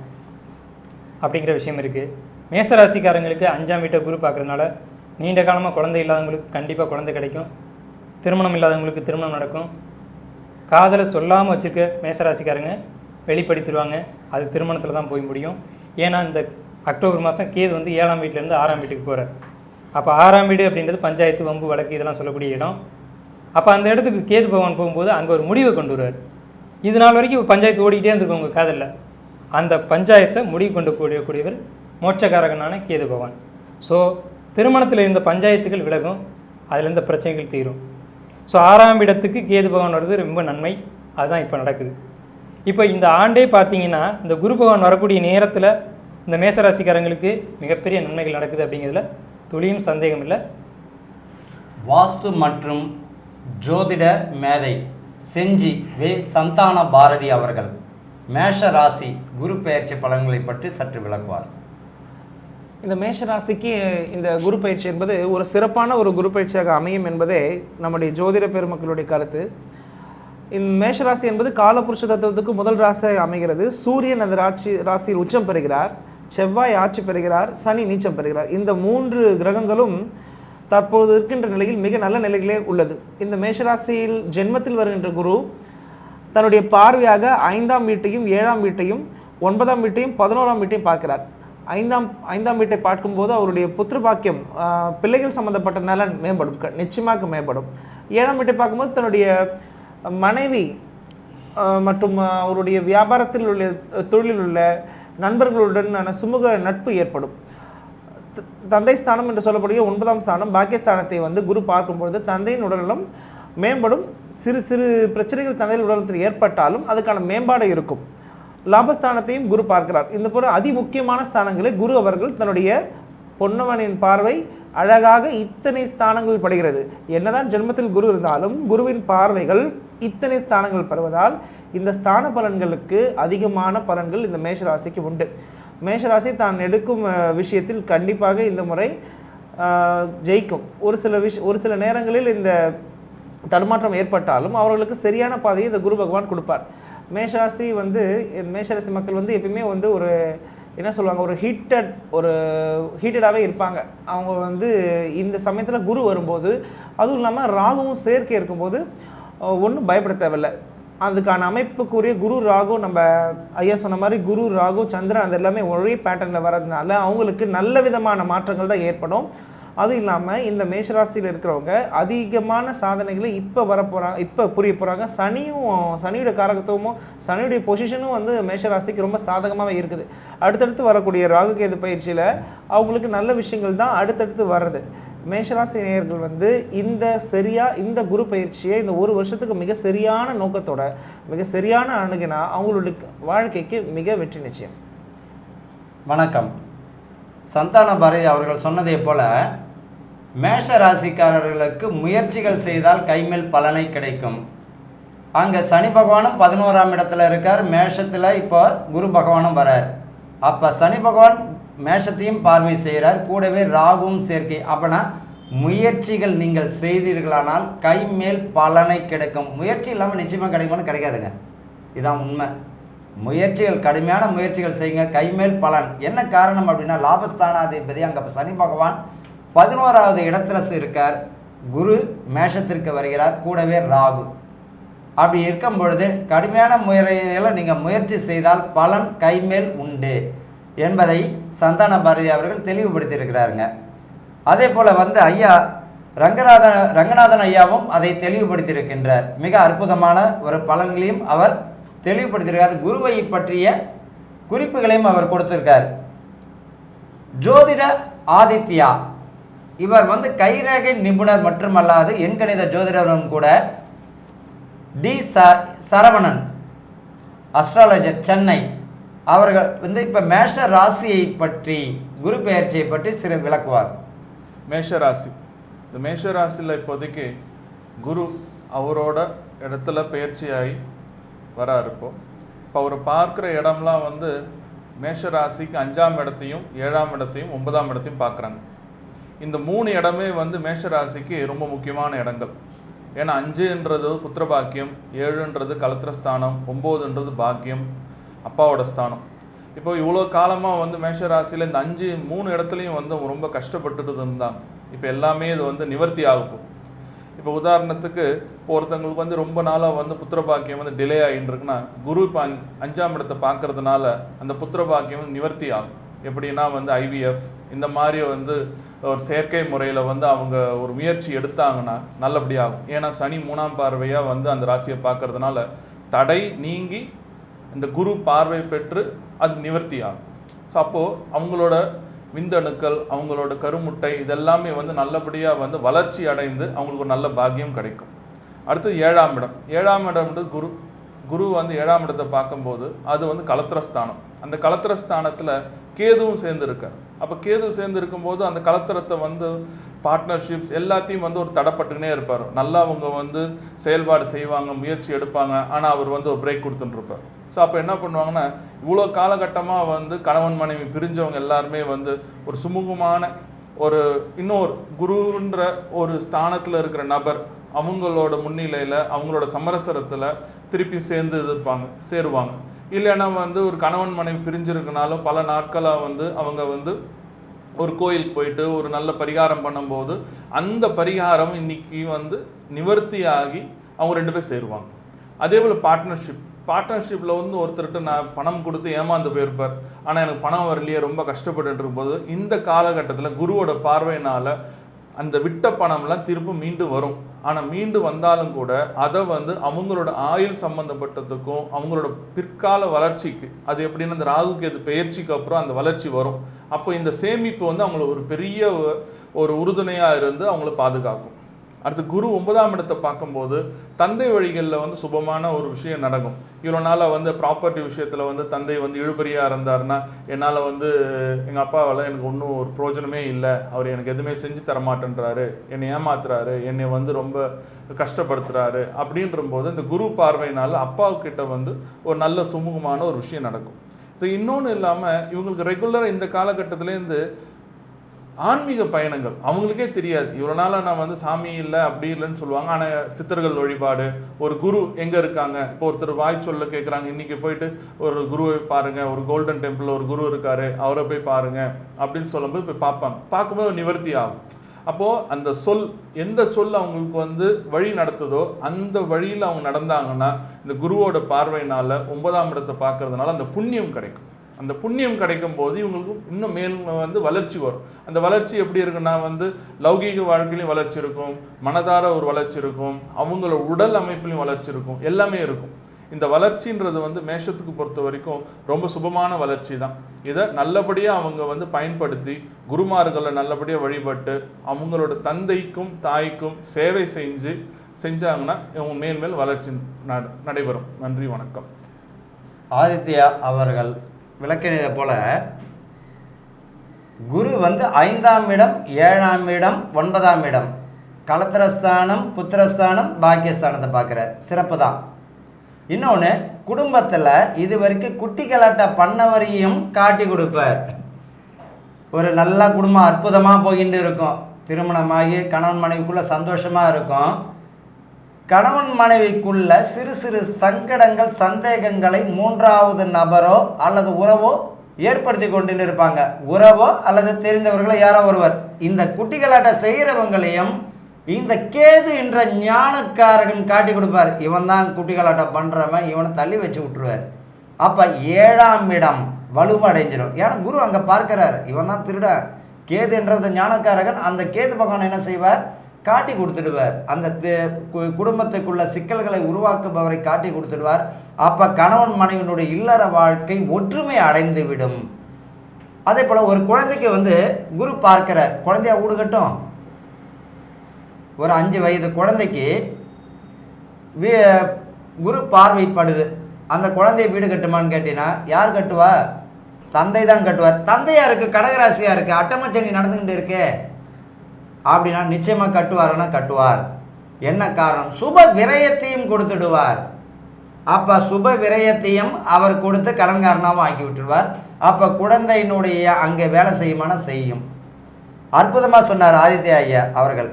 அப்படிங்கிற விஷயம் இருக்குது. மேசராசிக்காரங்களுக்கு 5ஆம் வீட்டை குரு பார்க்குறதுனால நீண்ட காலமாக குழந்தை இல்லாதவங்களுக்கு கண்டிப்பாக குழந்தை கிடைக்கும். திருமணம் இல்லாதவங்களுக்கு திருமணம் நடக்கும். காதலை சொல்லாமல் வச்சுருக்க மேசராசிக்காரங்க வெளிப்படுத்திடுவாங்க. அது திருமணத்தில் தான் போய் முடியும். ஏன்னா இந்த அக்டோபர் மாதம் கேது வந்து 7ஆம் வீட்டிலேருந்து 6ஆம் வீட்டுக்கு போகிறார். அப்போ 6ஆம் வீடு அப்படின்றது பஞ்சாயத்து, வம்பு, வழக்கு இதெல்லாம் சொல்லக்கூடிய இடம். அப்போ அந்த இடத்துக்கு கேது பகவான் போகும்போது அங்கே ஒரு முடிவை கொண்டு வருவார். இது நாள் வரைக்கும் பஞ்சாயத்து ஓடிக்கிட்டே இருந்திருக்கும் உங்கள் காதலில். அந்த பஞ்சாயத்தை முடிவு கொண்டு கூடியவர் மோட்சக்காரகனான கேது பகவான். ஸோ திருமணத்தில் இருந்த பஞ்சாயத்துகள் விலகும், அதில் இருந்த பிரச்சனைகள் தீரும். ஸோ 6ஆம் இடத்துக்கு கேது பகவான் வர்றது ரொம்ப நன்மை. அதுதான் இப்போ நடக்குது. இப்போ இந்த ஆண்டே பார்த்தீங்கன்னா இந்த குரு பகவான் வரக்கூடிய நேரத்தில் இந்த மேசராசிக்காரங்களுக்கு மிகப்பெரிய நன்மைகள் நடக்குது அப்படிங்கிறதுல துளியும் சந்தேகம் இல்லை.
வாஸ்து மற்றும் ஜோதிட மேதை செஞ்சி வே சந்தான பாரதி அவர்கள் மேஷ ராசி குரு பெயர்ச்சி பலன்களை பற்றி சற்று விளக்குவார்.
இந்த மேஷராசிக்கு இந்த குரு பயிற்சி என்பது ஒரு சிறப்பான ஒரு குரு பயிற்சியாக அமையும் என்பதே நம்முடைய ஜோதிட பெருமக்களுடைய கருத்து. இந்த மேஷராசி என்பது காலபுருஷ தத்துவத்துக்கு முதல் ராசியாக அமைகிறது. சூரியன் அந்த ராசியில் உச்சம் பெறுகிறார், செவ்வாய் ஆட்சி பெறுகிறார், சனி நீச்சம் பெறுகிறார். இந்த 3 கிரகங்களும் தற்போது இருக்கின்ற நிலையில் மிக நல்ல நிலைகளே உள்ளது. இந்த மேஷராசியில் ஜென்மத்தில் வருகின்ற குரு தன்னுடைய பார்வையாக 5ஆம் வீட்டையும் 7ஆம் வீட்டையும் 9ஆம் வீட்டையும் 11ஆம் வீட்டையும் பார்க்கிறார். ஐந்தாம் வீட்டை பார்க்கும்போது அவருடைய புத்திர பாக்கியம், பிள்ளைகள் சம்பந்தப்பட்ட நலன் மேம்படும், நிச்சயமாக மேம்படும். 7ஆம் வீட்டை பார்க்கும்போது தன்னுடைய மனைவி மற்றும் அவருடைய வியாபாரத்தில் உள்ள தொழிலில் உள்ள நண்பர்களுடனான சுமூக நட்பு ஏற்படும். தந்தை ஸ்தானம் என்று சொல்லக்கூடிய 9ஆம் ஸ்தானம் பாக்கியஸ்தானத்தை வந்து குரு பார்க்கும்பொழுது தந்தையின் உடல்நலம் மேம்படும். சிறு சிறு பிரச்சனைகள் தந்தையின் உடல்நலத்தில் ஏற்பட்டாலும் அதுக்கான மேம்பாடு இருக்கும். லாபஸ்தானத்தையும் குரு பார்க்கிறார். இந்த போல அதிமுக்கியமான ஸ்தானங்களை குரு அவர்கள் தன்னுடைய பொன்னவனின் பார்வை அழகாக இத்தனை ஸ்தானங்கள் படுகிறது. என்னதான் ஜென்மத்தில் குரு இருந்தாலும் குருவின் பார்வைகள் இத்தனை ஸ்தானங்கள் பெறுவதால் இந்த ஸ்தான பலன்களுக்கு அதிகமான பலன்கள் இந்த மேஷராசிக்கு உண்டு. மேஷராசி தான் எடுக்கும் விஷயத்தில் கண்டிப்பாக இந்த முறை ஜெயிக்கும். ஒரு சில நேரங்களில் இந்த தடுமாற்றம் ஏற்பட்டாலும் அவர்களுக்கு சரியான பாதையை இந்த குரு பகவான் கொடுப்பார். மேஷராசி வந்து மேஷராசி மக்கள் வந்து எப்பயுமே வந்து ஒரு என்ன சொல்லுவாங்க, ஒரு ஹீட்டடாகவே இருப்பாங்க. அவங்க வந்து இந்த சமயத்தில் குரு வரும்போது, அதுவும் இல்லாமல் ராகுவும் சேர்க்கை இருக்கும்போது ஒன்றும் பயப்பட தேவையில்லை. அதுக்கான அமைப்புக்குரிய குரு ராகு, நம்ம ஐயா சொன்ன மாதிரி குரு ராகு சந்திரன் அது எல்லாமே ஒரே பேட்டர்னில் வர்றதுனால அவங்களுக்கு நல்ல விதமான மாற்றங்கள் தான் ஏற்படும். அதுவும் இல்லாமல் இந்த மேஷராசியில் இருக்கிறவங்க அதிகமான சாதனைகளை இப்போ புரிய போகிறாங்க. சனியோட காரகத்துவமும் சனியுடைய பொசிஷனும் வந்து மேஷராசிக்கு ரொம்ப சாதகமாகவே இருக்குது. அடுத்தடுத்து வரக்கூடிய ராகு கேது பயிற்சியில் அவங்களுக்கு நல்ல விஷயங்கள் தான் அடுத்தடுத்து வர்றது. மேஷராசி நேயர்கள் வந்து இந்த குரு பயிற்சியை இந்த ஒரு வருஷத்துக்கு மிக சரியான நோக்கத்தோட மிக சரியான அணுகினா அவங்களுடைய வாழ்க்கைக்கு மிக வெற்றி நிச்சயம்.
வணக்கம். சந்தான பாரதி அவர்கள் சொன்னதை போல மேஷ ராசிக்காரர்களுக்கு முயற்சிகள் செய்தால் கைமேல் பலனை கிடைக்கும். அங்கே சனி பகவானும் 11ஆம் இடத்துல இருக்கார். மேஷத்தில் இப்போ குரு பகவானும் வரார். அப்போ சனி பகவான் மேஷத்தையும் பார்வை செய்கிறார், கூடவே ராகுவும் சேர்க்கை. அப்போனா முயற்சிகள் நீங்கள் செய்தீர்களானால் கைமேல் பலனை கிடைக்கும். முயற்சி இல்லாமல் நிச்சயமாக கிடைக்குமான்னு கிடைக்காதுங்க, இதுதான் உண்மை. முயற்சிகள், கடுமையான முயற்சிகள் செய்யுங்க, கைமேல் பலன். என்ன காரணம் அப்படின்னா லாபஸ்தானாதிபதி அங்கே சனி பகவான் 11ஆவது இடத்துல இருக்கார், குரு மேஷத்திற்கு வருகிறார், கூடவே ராகு. அப்படி இருக்கும் பொழுது கடுமையான முறையில் நீங்கள் முயற்சி செய்தால் பலன் கைமேல் உண்டு என்பதை சந்தான பாரதி அவர்கள் தெளிவுபடுத்தியிருக்கிறாருங்க. அதே போல் வந்து ஐயா ரங்கநாதன் ஐயாவும் அதை தெளிவுபடுத்தியிருக்கின்றார். மிக அற்புதமான ஒரு பலன்களையும் அவர் தெளிவுபடுத்தியிருக்கார். குருவை பற்றிய குறிப்புகளையும் அவர் கொடுத்திருக்கார். ஜோதிட ஆதித்யா இவர் வந்து கைரேகை நிபுணர் மட்டுமல்லாது எண்கணித ஜோதிடரும் கூட. டி சரவணன் அஸ்ட்ராலஜர் சென்னை அவர்கள் வந்து இப்போ மேஷ ராசியை பற்றி குரு பெயர்ச்சியை பற்றி சிறு விளக்குவார்.
மேஷராசி, இந்த மேஷராசியில் இப்போதைக்கு குரு அவரோட இடத்துல பயிற்சியாகி வராரு. இப்போ அவர் பார்க்குற இடம்லாம் வந்து மேஷராசிக்கு 5ஆம் இடத்தையும் 7ஆம் இடத்தையும் 9ஆம் இடத்தையும் பார்க்குறாங்க. இந்த 3 இடமே வந்து மேஷராசிக்கு ரொம்ப முக்கியமான இடங்கள். ஏன்னா 5ன்றது புத்திரபாக்கியம், 7ன்றது கலத்திரஸ்தானம், 9ன்றது பாக்கியம், அப்பாவோட ஸ்தானம். இப்போ இவ்வளோ காலமாக வந்து மேஷராசியில் இந்த 3 இடத்துலையும் வந்து ரொம்ப கஷ்டப்பட்டுட்டு இருந்தாங்க. இப்போ எல்லாமே இது வந்து நிவர்த்தி ஆகும். இப்போ உதாரணத்துக்கு இப்போ ஒருத்தங்களுக்கு வந்து ரொம்ப நாளாக வந்து புத்திரபாக்கியம் வந்து டிலே ஆகிட்டு இருக்குன்னா குரு இப்போ 5ஆம் இடத்தை பார்க்கறதுனால அந்த புத்திரபாக்கியம் வந்து நிவர்த்தி ஆகும். எப்படின்னா வந்து IVF இந்த மாதிரி வந்து ஒரு செயற்கை முறையில் வந்து அவங்க ஒரு முயற்சி எடுத்தாங்கன்னா நல்லபடியாகும். ஏன்னா சனி 3ஆம் பார்வையாக வந்து அந்த ராசியை பார்க்கறதுனால தடை நீங்கி இந்த குரு பார்வை பெற்று அது நிவர்த்தி ஆகும். ஸோ அப்போது அவங்களோட விந்தணுக்கள், அவங்களோட கருமுட்டை இதெல்லாமே வந்து நல்லபடியாக வந்து வளர்ச்சி அடைந்து அவங்களுக்கு ஒரு நல்ல பாக்கியம் கிடைக்கும். அடுத்து 7ஆம் இடம். 7ஆம் இடம்ன்றது குரு வந்து 7ஆம் இடத்தை பார்க்கும்போது அது வந்து கலத்திரஸ்தானம். அந்த கலத்திரஸ்தானத்தில் கேதுவும் சேர்ந்துருக்கார். அப்போ கேது சேர்ந்து இருக்கும்போது அந்த கலத்திரத்தை வந்து பார்ட்னர்ஷிப்ஸ் எல்லாத்தையும் வந்து ஒரு தடைப்பட்டுக்கினே இருப்பார். நல்லா அவங்க வந்து செயல்பாடு செய்வாங்க, முயற்சி எடுப்பாங்க, ஆனால் அவர் வந்து ஒரு பிரேக் கொடுத்துட்டுருப்பார். ஸோ அப்போ என்ன பண்ணுவாங்கன்னா, இவ்வளோ காலகட்டமாக வந்து கணவன் மனைவி பிரிஞ்சவங்க எல்லாருமே வந்து ஒரு சுமூகமான ஒரு இன்னொரு குருன்ற ஒரு ஸ்தானத்தில் இருக்கிற நபர் அவங்களோட முன்னிலையில் அவங்களோட சமரசரத்தில் திருப்பி சேருவாங்க. இல்லைன்னா வந்து ஒரு கணவன் மனைவி பிரிஞ்சிருக்கனாலும் பல நாட்களாக வந்து அவங்க வந்து ஒரு கோயிலுக்கு போயிட்டு ஒரு நல்ல பரிகாரம் பண்ணும்போது அந்த பரிகாரம் இன்னைக்கு வந்து நிவர்த்தியாகி அவங்க 2 பேர் சேருவாங்க. அதே போல் பார்ட்னர்ஷிப்பில் வந்து ஒருத்தர்கிட்ட நான் பணம் கொடுத்து ஏமாந்து போயிருப்பார், ஆனால் எனக்கு பணம் வரலையே, ரொம்ப கஷ்டப்பட்டு இருக்கும்போது இந்த காலகட்டத்தில் குருவோட பார்வையினால் அந்த விட்ட பணம்லாம் திரும்ப மீண்டும் வரும். ஆனால் மீண்டு வந்தாலும் கூட அதை வந்து அவங்களோட ஆயுள் சம்மந்தப்பட்டதுக்கும் அவங்களோட பிற்கால வளர்ச்சிக்கு, அது எப்படின்னா இந்த ராகுக்கு அது பெயர்ச்சிக்கு அப்புறம் அந்த வளர்ச்சி வரும். அப்போ இந்த சேமிப்பு வந்து அவங்கள ஒரு பெரிய ஒரு உறுதுணையாக இருந்து அவங்கள பாதுகாக்கும். அடுத்து குரு 9ஆம் இடத்தை பார்க்கும்போது தந்தை வழிகளில் வந்து சுபமான ஒரு விஷயம் நடக்கும். இவ்வளோ நாளாக வந்து ப்ராப்பர்ட்டி விஷயத்தில் வந்து தந்தை வந்து இழுபறியாக இருந்தாருன்னா, என்னால் வந்து எங்கள் அப்பாவால் எனக்கு ஒன்றும் ஒரு பிரயோஜனமே இல்லை, அவர் எனக்கு எதுவுமே செஞ்சு தரமாட்டேன்றாரு, என்னை ஏமாத்துறாரு, என்னை வந்து ரொம்ப கஷ்டப்படுத்துகிறாரு அப்படின்றபோது இந்த குரு பார்வையினால் அப்பாவுக்கிட்ட வந்து ஒரு நல்ல சுமூகமான ஒரு விஷயம் நடக்கும். ஸோ இன்னொன்று இல்லாமல் இவங்களுக்கு ரெகுலராக இந்த காலகட்டத்திலேருந்து ஆன்மீக பயணங்கள் அவங்களுக்கே தெரியாது. இவ்வளோ நாளாக நான் வந்து சாமி இல்லை அப்படி இல்லைன்னு சொல்லுவாங்க, ஆனால் சித்தர்கள் வழிபாடு, ஒரு குரு எங்கே இருக்காங்க, இப்போ ஒருத்தர் வாய் சொல்ல கேட்குறாங்க, இன்றைக்கி போயிட்டு ஒரு குருவை பாருங்கள், ஒரு கோல்டன் டெம்பிளில் ஒரு குரு இருக்கார், அவரை போய் பாருங்கள் அப்படின்னு சொல்லும்போது போய் பார்க்கும்போது நிவர்த்தி ஆகும். அப்போது அந்த எந்த சொல் அவங்களுக்கு வந்து வழி நடத்துதோ அந்த வழியில் அவங்க நடந்தாங்கன்னா இந்த குருவோட பார்வையினால் 9ஆம் இடத்தை பார்க்கறதுனால அந்த புண்ணியம் கிடைக்கும். அந்த புண்ணியம் கிடைக்கும் போது இவங்களுக்கு இன்னும் மேல் வந்து வளர்ச்சி வரும். அந்த வளர்ச்சி எப்படி இருக்குன்னா வந்து லௌகீக வாழ்க்கையிலையும் வளர்ச்சி இருக்கும், மனதார ஒரு வளர்ச்சி இருக்கும், அவங்களோட உடல் அமைப்புலையும் வளர்ச்சி இருக்கும், எல்லாமே இருக்கும். இந்த வளர்ச்சின்றது வந்து மேஷத்துக்கு பொறுத்த வரைக்கும் ரொம்ப சுபமான வளர்ச்சி தான். இதை நல்லபடியாக அவங்க வந்து பயன்படுத்தி குருமார்களை நல்லபடியாக வழிபட்டு அவங்களோட தந்தைக்கும் தாய்க்கும் சேவை செஞ்சாங்கன்னா இவங்க மேல் வளர்ச்சி நடைபெறும். நன்றி, வணக்கம்.
ஆதித்யா அவர்கள் விளக்கினதை போல குரு வந்து 5ஆம் இடம், 7ஆம் இடம், 9ஆம் இடம், கலத்திரஸ்தானம், புத்திரஸ்தானம், பாக்கியஸ்தானத்தை பார்க்குறார். சிறப்பு தான். இன்னொன்று, குடும்பத்தில் இது வரைக்கும் குட்டி கலாட்டை பண்ணவரையும் காட்டி கொடுப்பார். ஒரு நல்ல குடும்பம் அற்புதமாக போகிட்டு இருக்கும், திருமணமாகி கணவன் மனைவிக்குள்ளே சந்தோஷமாக இருக்கும். கணவன் மனைவிக்குள்ள சிறு சிறு சங்கடங்கள், சந்தேகங்களை 3வது நபரோ அல்லது உறவோ ஏற்படுத்தி கொண்டு இருப்பாங்க. உறவோ அல்லது தெரிந்தவர்களோ யாரோ ஒருவர். இந்த குட்டிகளாட்ட செய்கிறவங்களையும் இந்த கேது என்ற ஞானக்காரகன் காட்டி கொடுப்பார். இவன் தான் குட்டிகளாட்டம் பண்ணுறவன், இவனை தள்ளி வச்சு விட்டுருவார். அப்போ 7ஆம் இடம் வலுவடைஞ்சிடும். ஏன்னா குரு அங்கே பார்க்கிறார், இவன் தான் திருட. கேது என்ற ஞானக்காரகன் அந்த கேது பகவான் என்ன செய்வார், காட்டி கொடுத்துடுவார். அந்த குடும்பத்துக்குள்ள சிக்கல்களை உருவாக்குபவரை காட்டி கொடுத்துடுவார். அப்போ கணவன் மனைவியினுடைய இல்லற வாழ்க்கை ஒற்றுமை அடைந்து விடும். அதே போல் ஒரு குழந்தைக்கு வந்து குரு பார்க்கிறார், குழந்தையா ஊடுகட்டும். ஒரு 5 வயது குழந்தைக்கு குரு பார்வைப்படுது. அந்த குழந்தைய வீடு கட்டுமான்னு கேட்டினா யார் கட்டுவா? தந்தை தான் கட்டுவார். தந்தையாக இருக்குது, கடகராசியாக இருக்குது, அட்டமச்சனி நடந்துக்கிட்டு இருக்கே அப்படின்னா நிச்சயமாக கட்டுவார்னா கட்டுவார். என்ன காரணம்? சுப விரயத்தையும் கொடுத்துடுவார். அப்போ சுப விரயத்தையும் அவர் கொடுத்து கடன்காரனாகவும் ஆக்கி விட்டுருவார். அப்போ குழந்தையினுடைய அங்கே வேலை செய்யுமான செய்யும். அற்புதமாக சொன்னார் ஆதித்ய ஐயா அவர்கள்.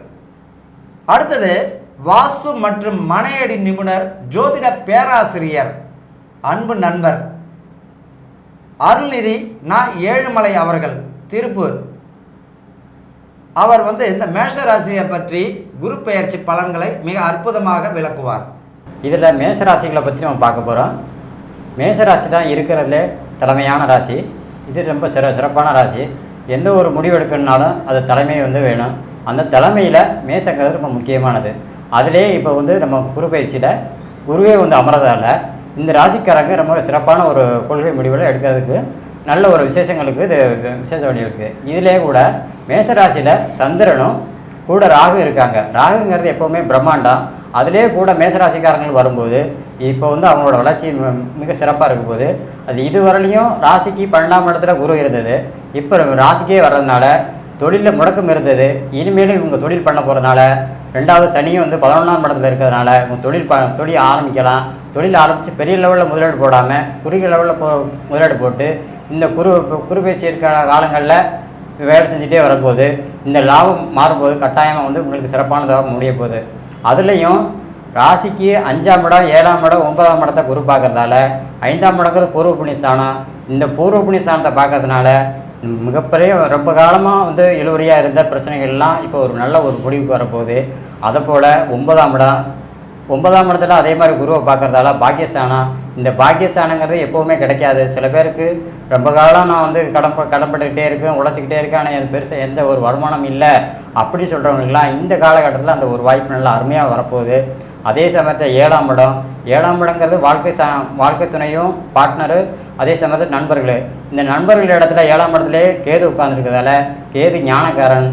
அடுத்தது, வாஸ்து மற்றும் மனையடி நிபுணர், ஜோதிட பேராசிரியர், அன்பு நண்பர் அருள்நிதி நான் ஏழுமலை அவர்கள், திருப்பூர். அவர் வந்து இந்த மேஷராசியை பற்றி குரு பெயர்ச்சி பலன்களை மிக அற்புதமாக விளக்குவார்.
இதில் மேஷராசிகளை பற்றி நம்ம பார்க்க போகிறோம். மேஷராசி தான் இருக்கிறதுலே தலைமையான ராசி. இது ரொம்ப சிறப்பான ராசி. எந்த ஒரு முடிவு எடுக்கணுனாலும் அது தலைமை வந்து வேணும். அந்த தலைமையில் மேஷங்கிறது ரொம்ப முக்கியமானது. அதிலே இப்போ வந்து நம்ம குரு பயிற்சியில் குருவே வந்து அமரதால் இந்த ராசிக்காரங்க ரொம்ப சிறப்பான ஒரு கொள்கை முடிவுகளை எடுக்கிறதுக்கு நல்ல ஒரு விசேஷங்களுக்கு இது விசேஷ வழி இருக்குது. இதிலே கூட மேஷராசியில் சந்திரனும் கூட ராகு இருக்காங்க. ராகுங்கிறது எப்போவுமே பிரம்மாண்டம். அதிலே கூட மேஷராசிக்காரங்கள் வரும்போது இப்போ வந்து அவங்களோட வளர்ச்சி மிக சிறப்பாக இருக்கும் போது அது இதுவரையிலையும் ராசிக்கு 12ஆம் இடத்துல குரு இருந்தது. இப்போ ராசிக்கே வர்றதுனால தொழிலில் முடக்கம் இருந்தது. இனிமேலும் இவங்க தொழில் பண்ண போகிறதுனால 2வது சனியும் வந்து 11ஆம் இடத்துல இருக்கிறதுனால இவங்க தொழில் ஆரம்பிக்கலாம். தொழில் ஆரம்பித்து பெரிய லெவலில் முதலீடு போடாமல் குறுகிய லெவலில் முதலீடு போட்டு இந்த குரு பயிற்சி இருக்கிற காலங்களில் வேலை செஞ்சுட்டே வரும்போது இந்த லாபம் மாறும்போது கட்டாயமாக வந்து உங்களுக்கு சிறப்பானதாக முடிய போகுது. அதுலேயும் ராசிக்கு 5ஆம் இடம் 7ஆம் இடம் 9ஆம் இடத்தை குரு பார்க்கறதால 5ஆம் இடங்கிறது பூர்வ புண்ணிய ஸ்தானம். இந்த பூர்வ புண்ணிய ஸ்தானத்தை பார்க்கறதுனால மிகப்பெரிய ரொம்ப காலமாக வந்து இழுவரியாக இருந்த பிரச்சனைகள்லாம் இப்போ ஒரு நல்ல ஒரு முடிவுக்கு வரப்போகுது. அதை போல் 9ஆம் இடத்துல அதே மாதிரி குருவை பார்க்கறதால பாக்கியஸ்தானம். இந்த பாக்கியஸ்தானங்கிறது எப்போவுமே கிடைக்காது. சில பேருக்கு ரொம்ப காலம் நான் வந்து கடன்பட்டுக்கிட்டே இருக்கேன், உழைச்சிக்கிட்டே இருக்கேன், ஆனால் எனக்கு பெருசாக எந்த ஒரு வருமானம் இல்லை அப்படி சொல்கிறவங்களுக்குலாம் இந்த காலகட்டத்தில் அந்த ஒரு வாய்ப்பு நல்லா அருமையாக வரப்போகுது. அதே சமயத்தில் 7ஆம் இடங்கிறது வாழ்க்கை துணையும் பார்ட்னரு, அதே சமயத்தில் நண்பர்கள். இந்த நண்பர்கள் இடத்துல 7ஆம் இடத்துலேயே கேது உட்கார்ந்துருக்கிறதால கேது ஞானக்காரன்.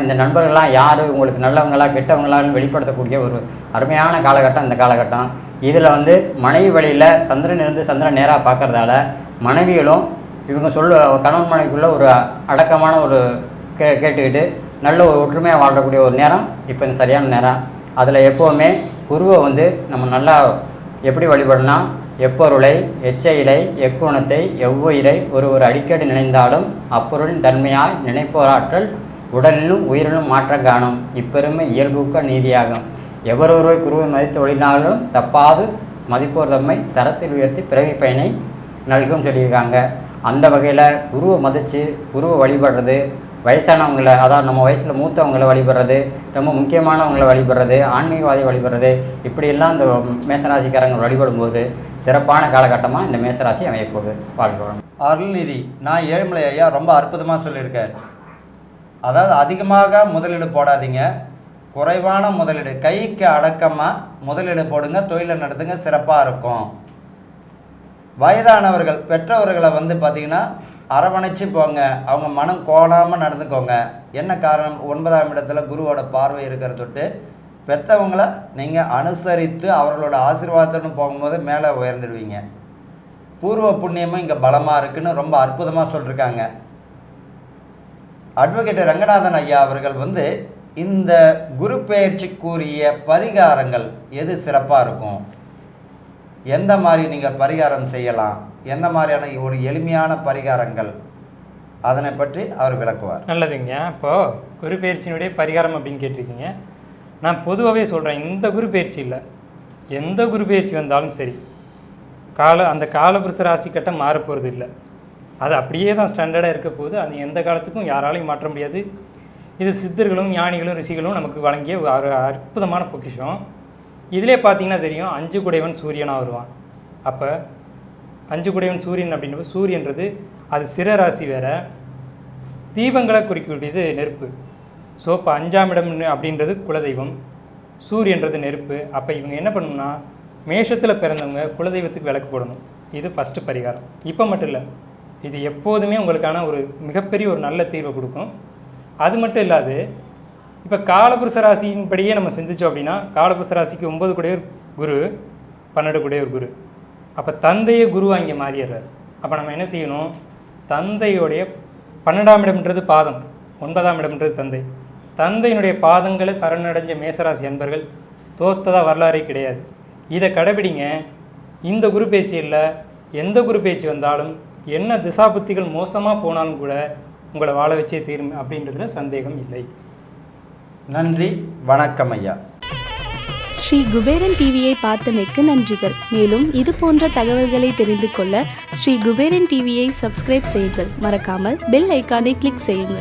இந்த நண்பர்கள்லாம் யார், உங்களுக்கு நல்லவங்களா கெட்டவங்களான்னு வெளிப்படுத்தக்கூடிய ஒரு அருமையான காலகட்டம் இந்த காலகட்டம். இதில் வந்து மனைவி வழியில் சந்திரன் நேராக பார்க்கறதால மனைவிகளும் இவங்க கணவன் மனைவிக்குள்ளே ஒரு அடக்கமான ஒரு கேட்டுக்கிட்டு நல்ல ஒரு ஒற்றுமையாக வாழக்கூடிய ஒரு நேரம் இப்போ இந்த சரியான நேரம். அதில் எப்போவுமே குருவை வந்து நம்ம நல்லா எப்படி வழிபடனா, எப்பொருளை எச்சையிலை எக்குணத்தை எவ்வுயிரை ஒருவர் அடிக்கடி நினைந்தாலும் அப்பொருளின் தன்மையால் நினைப்போராற்றல் உடலிலும் உயிரிலும் மாற்றம் காணும். இப்பெருமை இயல்புக்க நீதியாகும். எவரொருவை குருவை மதித்து ஒழினாலும் தப்பாது மதிப்போர் தம்மை தரத்தில் உயர்த்தி பிறவி பயனை நல்கும் சொல்லியிருக்காங்க. அந்த வகையில் குருவை மதித்து குருவை வழிபடுறது, வயசானவங்களை அதாவது நம்ம வயசில் மூத்தவங்களை வழிபடுறது, ரொம்ப முக்கியமானவங்களை வழிபடுறது, ஆன்மீகவாதி வழிபடுறது, இப்படியெல்லாம் இந்த மேசராசிக்காரங்க வழிபடும்போது சிறப்பான காலகட்டமாக இந்த மேசராசி அமையப்போகுது. வாழ்க்கை
அருள்நிதி நான் ஏழுமலை ஐயா ரொம்ப அற்புதமாக சொல்லியிருக்கார். அதாவது அதிகமாக முதலீடு போடாதீங்க, குறைவான முதலீடு, கைக்கு அடக்கமாக முதலீடு போடுங்க, தொழிலை நடத்துங்க, சிறப்பாக இருக்கும். வயதானவர்கள் பெற்றவர்களை வந்து பார்த்திங்கன்னா அரவணைச்சு போங்க, அவங்க மனம் கோணாமல் நடந்துக்கோங்க. என்ன காரணம், 9ஆம் இடத்துல குருவோட பார்வை இருக்கிற தொட்டு பெற்றவங்கள நீங்கள் அனுசரித்து அவர்களோட ஆசீர்வாதத்துன்னு போகும்போது மேலே உயர்ந்துடுவீங்க. பூர்வ புண்ணியமும் இங்கே பலமாக இருக்குதுன்னு ரொம்ப அற்புதமாக சொல்லியிருக்காங்க. அட்வொகேட் ரங்கநாதன் ஐயா அவர்கள் வந்து இந்த குரு பெயர்ச்சிக்குரிய பரிகாரங்கள் எது சிறப்பாக இருக்கும், எந்த மாதிரி நீங்கள் பரிகாரம் செய்யலாம், எந்த மாதிரியான ஒரு எளிமையான பரிகாரங்கள், அதனை பற்றி அவர் விளக்குவார்.
நல்லதுங்க. இப்போது குரு பயிற்சியினுடைய பரிகாரம் அப்படின்னு கேட்டிருக்கீங்க. நான் பொதுவாகவே சொல்கிறேன், இந்த குரு பயிற்சி இல்லை, எந்த குரு பயிற்சி வந்தாலும் சரி அந்த காலபுருஷ ராசி கட்டம் மாறப்போகிறது இல்லை. அது அப்படியே தான் ஸ்டாண்டர்டாக இருக்க போது. அது எந்த காலத்துக்கும் யாராலையும் மாற்ற முடியாது. இது சித்தர்களும் ஞானிகளும் ரிஷிகளும் நமக்கு வழங்கிய ஒரு அற்புதமான பொக்கிஷம். இதிலே பார்த்தீங்கன்னா தெரியும், 5 குடைவன் சூரியனாக வருவான். அப்போ 5 குடைவன் சூரியன் அப்படின்ற சூரியன்றது அது சிறராசி வேறு, தீபங்களை குறிக்கக்கூடியது நெருப்பு. ஸோ இப்போ 5ஆம் இடம் அப்படின்றது குலதெய்வம், சூரியன்றது நெருப்பு. அப்போ இவங்க என்ன பண்ணணும்னா மேஷத்தில் பிறந்தவங்க குலதெய்வத்துக்கு விளக்கு போடணும். இது ஃபஸ்ட்டு பரிகாரம். இப்போ மட்டும் இல்லை, இது எப்போதுமே உங்களுக்கான ஒரு மிகப்பெரிய ஒரு நல்ல தீர்வை கொடுக்கும். அது மட்டும் இல்லாது இப்போ காலபுருஷ ராசியின்படியே நம்ம சிந்திச்சோம் அப்படின்னா காலபுருஷ ராசிக்கு 9 கூடையவர் குரு, 12 கூடையவர் குரு. அப்போ தந்தையே குருவாக இங்கே மாறிடுறார். அப்போ நம்ம என்ன செய்யணும், தந்தையோடைய 12ஆம் இடம்ன்றது பாதம், 9ஆம் இடம்ன்றது தந்தை. தந்தையினுடைய பாதங்களை சரணடைஞ்ச மேசராசி அன்பர்கள் தோத்ததாக வரலாறே கிடையாது. இதை கடைபிடிங்க. இந்த குரு பேச்சில் எந்த குரு பேச்சு வந்தாலும் என்ன திசாபுத்திகள் மோசமாக போனாலும் கூட உங்களை வாழ வச்சே தீரும் அப்படின்றதுல சந்தேகம் இல்லை.
நன்றி, வணக்கம் ஐயா.
ஸ்ரீ குபேரன் டிவியை பார்த்தமைக்கு நன்றிகள். மேலும் இது போன்ற தகவல்களை தெரிந்து கொள்ள ஸ்ரீ குபேரன் டிவியை சப்ஸ்கிரைப் செய்யுங்கள். மறக்காமல் பெல் ஐக்கானை கிளிக் செய்யுங்கள்.